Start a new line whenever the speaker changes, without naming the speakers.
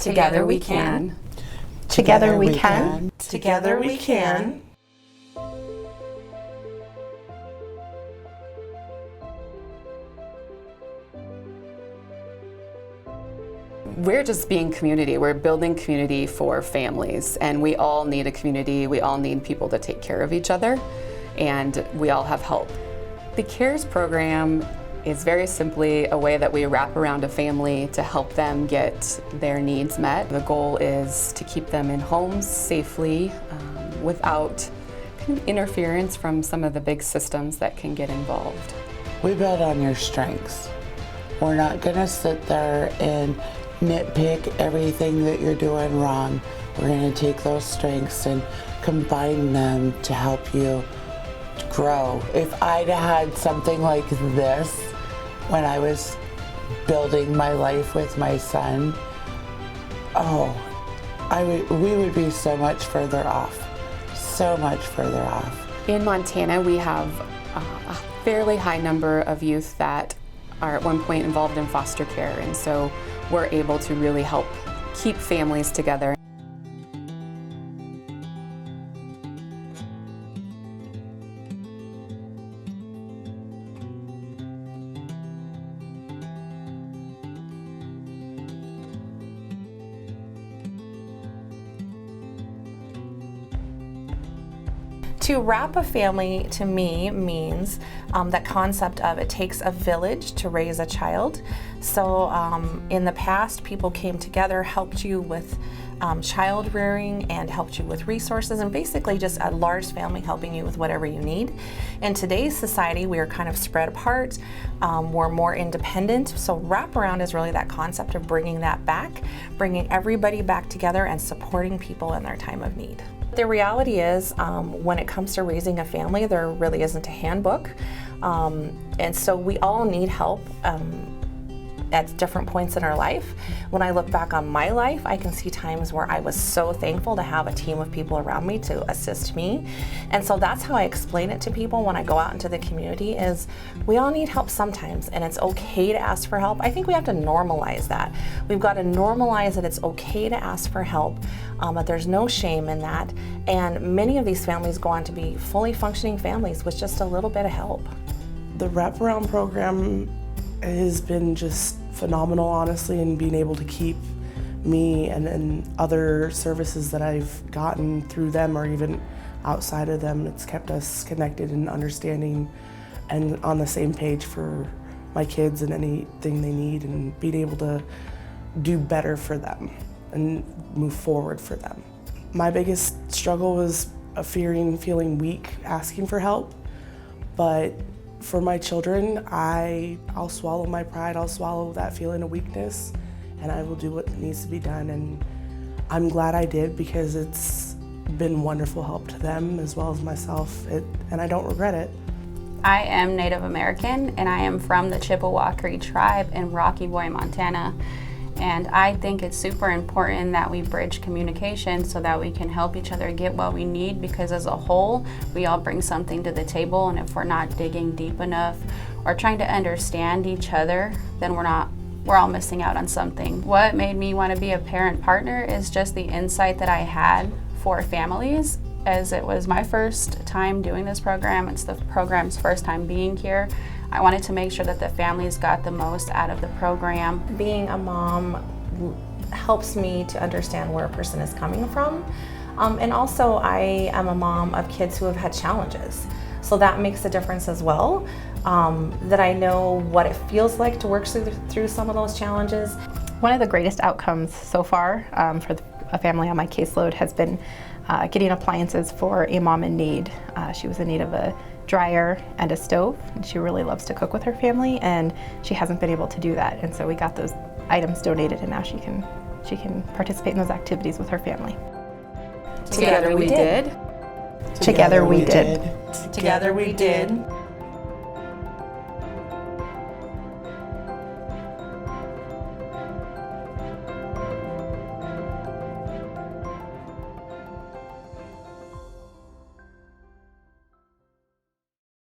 Together we can.
Together we can.
Together we can.
We're just being community. We're building community for families, and we all need a community. We all need people to take care of each other, and we all have help. The CARES program is very simply a way that we wrap around a family to help them get their needs met. The goal is to keep them in homes safely without interference from some of the big systems that can get involved.
We build on your strengths. We're not going to sit there and nitpick everything that you're doing wrong. We're going to take those strengths and combine them to help you grow. If I'd had something like this when I was building my life with my son, we would be so much further off. So much further off.
In Montana, we have a fairly high number of youth that are at one point involved in foster care, and so we're able to really help keep families together.
To wrap a family, to me, means that concept of it takes a village to raise a child. So in the past, people came together, helped you with child rearing and helped you with resources, and basically just a large family helping you with whatever you need. In today's society, we are kind of spread apart. We're more independent. So Wraparound is really that concept of bringing that back, bringing everybody back together and supporting people in their time of need. The reality is, when it comes to raising a family, there really isn't a handbook. And so we all need help at different points in our life. When I look back on my life, I can see times where I was so thankful to have a team of people around me to assist me. And so that's how I explain it to people when I go out into the community is we all need help sometimes, and it's okay to ask for help. I think we have to normalize that. We've got to normalize that it's okay to ask for help, but there's no shame in that. And many of these families go on to be fully functioning families with just a little bit of help.
The Wraparound program has been just phenomenal, honestly, in being able to keep me and other services that I've gotten through them or even outside of them. It's kept us connected and understanding and on the same page for my kids and anything they need, and being able to do better for them and move forward for them. My biggest struggle was feeling weak, asking for help, but for my children, I'll swallow my pride, I'll swallow that feeling of weakness, and I will do what needs to be done. And I'm glad I did, because it's been wonderful help to them as well as myself, and I don't regret it.
I am Native American, and I am from the Chippewa Cree tribe in Rocky Boy, Montana. And I think it's super important that we bridge communication so that we can help each other get what we need, because as a whole, we all bring something to the table, and if we're not digging deep enough or trying to understand each other, then we're all missing out on something. What made me want to be a parent partner is just the insight that I had for families, as it was my first time doing this program. It's the program's first time being here. I wanted to make sure that the families got the most out of the program.
Being a mom helps me to understand where a person is coming from. And also I am a mom of kids who have had challenges. So that makes a difference as well, that I know what it feels like to work through some of those challenges.
One of the greatest outcomes so far for a family on my caseload has been getting appliances for a mom in need. She was in need of a dryer and a stove, and she really loves to cook with her family, and she hasn't been able to do that, and so we got those items donated, and now she can participate in those activities with her family.
Together we did.
Together we did.
Together we did.